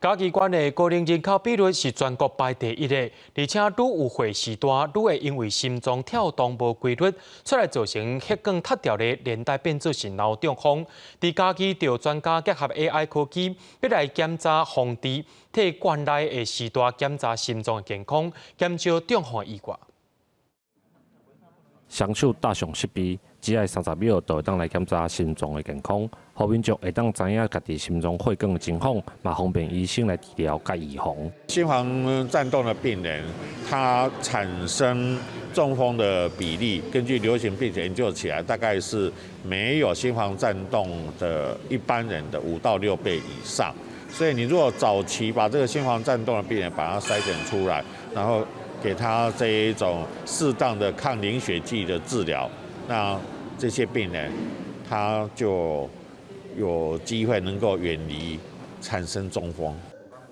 嘉义县的高龄人口比率是全国排第一的，而且愈有岁时大，愈会因为心脏跳动无规律，出来造成血管塌掉的，连带变做是脑中风。伫嘉义，就专家结合 AI 科技，要来检查防治，替县内的时大检查心脏的健康，减少中风意外。双手搭上设备，只要30秒就会当来检查心脏的健康，互民众会当知影家己心脏血管的情况，嘛方便医生来治疗甲预防。心房颤动的病人，他产生中风的比例，根据流行病学研究起来，大概是没有心房颤动的一般人的5到6倍以上。所以你如果早期把这个心房颤动的病人把它筛选出来，然后给他这一种适当的抗凝血剂的治疗，那这些病人他就有机会能够远离产生中风。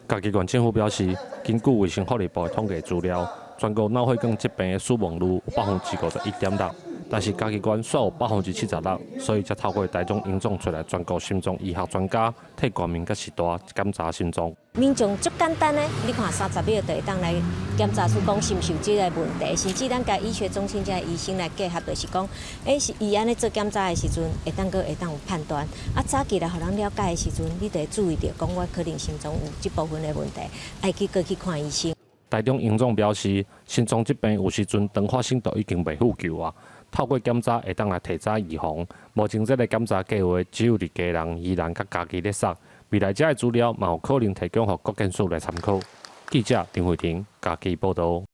嘉义县政府表示，根据卫生福利部的统计资料，全国脑血管疾病的死亡率51.6%，但是嘉义县却有76%，所以才透过台中营总出来全国心脏医学专家，替县民甲时大检查心脏。民众足简单的，你看30秒就会当来检查出讲是毋是有这个问题，甚至咱家医学中心这医生来结合，就是讲，是伊安尼做检查的时阵，会当有判断。啊，早期来互人了解的时阵，你得注意到，讲我可能心脏有这部分的问题，爱去看医生。台中营总表示，心脏疾病有时阵当发生就已经袂复救啊。透过检查会当来提早预防。目前这个检查计划只有伫家人、宜兰甲嘉义咧设，未来这个资料嘛有可能提供予各县市来参考。记者林慧婷，嘉义报道。